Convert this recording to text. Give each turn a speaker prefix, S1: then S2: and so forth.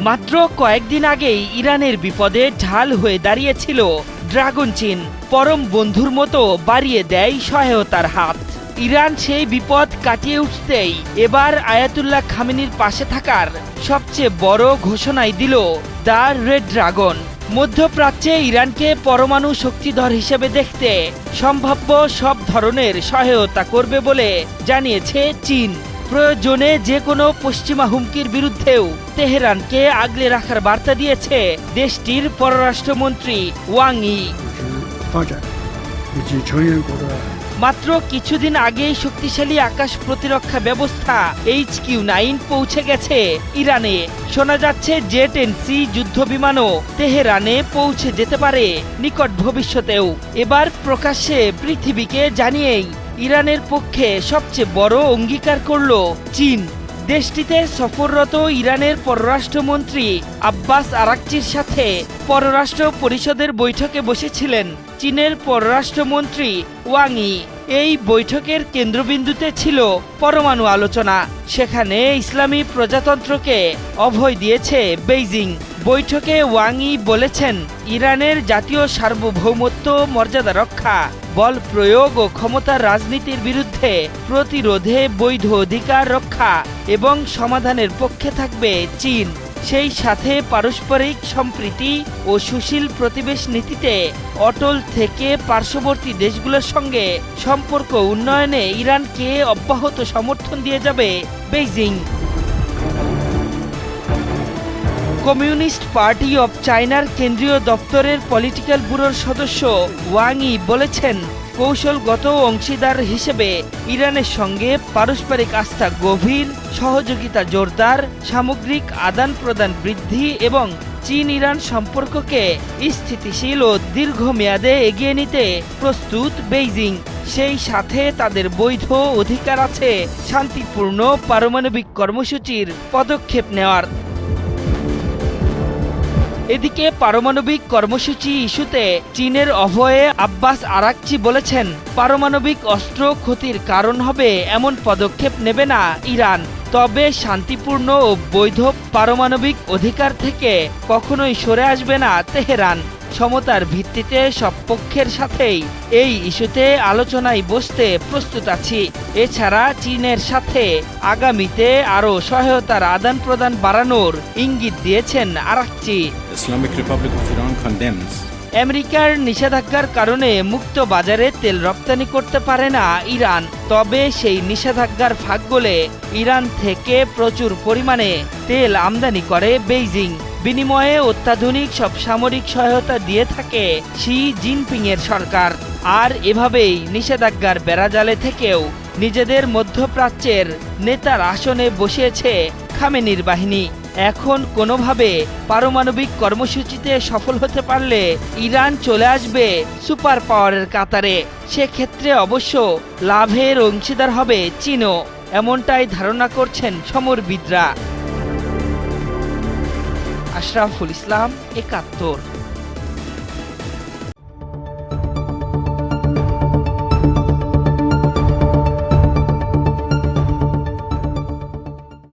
S1: মাত্র কয়েকদিন আগেই ইরানের বিপদে ঢাল হয়ে দাঁড়িয়েছিল ড্রাগন চীন। পরম বন্ধুর মতো বাড়িয়ে দেয় সহায়তার হাত। ইরান সেই বিপদ কাটিয়ে উঠতেই এবার আয়াতুল্লাহ খামেনির পাশে থাকার সবচেয়ে বড় ঘোষণাই দিল দ্য রেড ড্রাগন। মধ্যপ্রাচ্যে ইরানকে পরমাণু শক্তিধর হিসেবে দেখতে সম্ভাব্য সব ধরনের সহায়তা করবে বলে জানিয়েছে চীন। প্রয়োজনে যে কোনো পশ্চিমা হুমকির বিরুদ্ধেও তেহরানকে আগলে রাখার বার্তা দিয়েছে দেশটির পররাষ্ট্রমন্ত্রী ওয়াং ই। মাত্র কিছুদিন আগেই শক্তিশালী আকাশ প্রতিরক্ষা ব্যবস্থা HQ-9 পৌঁছে গেছে ইরানে। শোনা যাচ্ছে জেট-10C যুদ্ধ বিমানও তেহরানে পৌঁছে যেতে পারে নিকট ভবিষ্যতেও। এবার প্রকাশ্যে পৃথিবীকে জানিয়েই ইরানের পক্ষে সবচেয়ে বড় অঙ্গীকার করল চীন। দেশটিতে সফররত ইরানের পররাষ্ট্রমন্ত্রী আব্বাস আরাকচির সাথে পররাষ্ট্র পরিষদের বৈঠকে বসেছিলেন চীনের পররাষ্ট্রমন্ত্রী ওয়াং ই। এই বৈঠকের কেন্দ্রবিন্দুতে ছিল পরমাণু আলোচনা। সেখানে ইসলামী প্রজাতন্ত্রকে অভয় দিয়েছে বেইজিং। বৈঠকে ওয়াং ই বলেছেন, ইরানের জাতীয় সার্বভৌমত্ব মর্যাদা রক্ষা, বল প্রয়োগ ও ক্ষমতার রাজনীতির বিরুদ্ধে প্রতিরোধে বৈধ অধিকার রক্ষা এবং সমাধানের পক্ষে থাকবে চীন। সেই সাথে পারস্পরিক সম্প্রীতি ও সুশীল প্রতিবেশ নীতিতে অটল থেকে পার্শ্ববর্তী দেশগুলোর সঙ্গে সম্পর্ক উন্নয়নে ইরানকে অব্যাহত সমর্থন দিয়ে যাবে বেইজিং। কমিউনিস্ট পার্টি অব চায়নার কেন্দ্রীয় দপ্তরের পলিটিক্যাল ব্যুরোর সদস্য ওয়াং ই বলেছেন, কৌশলগত অংশীদার হিসেবে ইরানের সঙ্গে পারস্পরিক আস্থা গভীর, সহযোগিতা জোরদার, সামগ্রিক আদান প্রদান বৃদ্ধি এবং চীন ইরান সম্পর্ককে স্থিতিশীল ও দীর্ঘমেয়াদে এগিয়ে নিতে প্রস্তুত বেইজিং। সেই সাথে তাদের বৈধ অধিকার আছে শান্তিপূর্ণ পারমাণবিক কর্মসূচির পদক্ষেপ নেওয়ার। এদিকে পারমাণবিক কর্মসূচি ইস্যুতে চীনের অভয়ে আব্বাস আরাকচি বলেছেন, পারমাণবিক অস্ত্র ক্ষতির কারণ হবে এমন পদক্ষেপ নেবে না ইরান। তবে শান্তিপূর্ণ ও বৈধ পারমাণবিক অধিকার থেকে কখনোই সরে আসবে না তেহরান। সমতার ভিত্তিতে সব পক্ষের সাথেই এই ইস্যুতে আলোচনায় বসতে প্রস্তুত আছি। এছাড়া চীনের সাথে আগামীতে আরও সহায়তার আদান প্রদান বাড়ানোর ইঙ্গিত দিয়েছেন আরাকচি। আমেরিকার নিষেধাজ্ঞার কারণে মুক্ত বাজারে তেল রপ্তানি করতে পারে না ইরান। তবে সেই নিষেধাজ্ঞার ফাঁক গলে ইরান থেকে প্রচুর পরিমাণে তেল আমদানি করে বেইজিং। বিনিময়ে অত্যাধুনিক সব সামরিক সহায়তা দিয়ে থাকে শি জিনপিংয়ের সরকার। আর এভাবেই নিষেধাজ্ঞার বেড়াজালে থেকেও নিজেদের মধ্যপ্রাচ্যের নেতার আসনে বসিয়েছে খামেনির বাহিনী। এখন কোনোভাবে পারমাণবিক কর্মসূচিতে সফল হতে পারলে ইরান চলে আসবে সুপার পাওয়ারের কাতারে। সেক্ষেত্রে অবশ্য লাভের অংশীদার হবে চীনও, এমনটাই ধারণা করছেন সমরবিদরা। আশরাফুল ইসলাম, ৭১।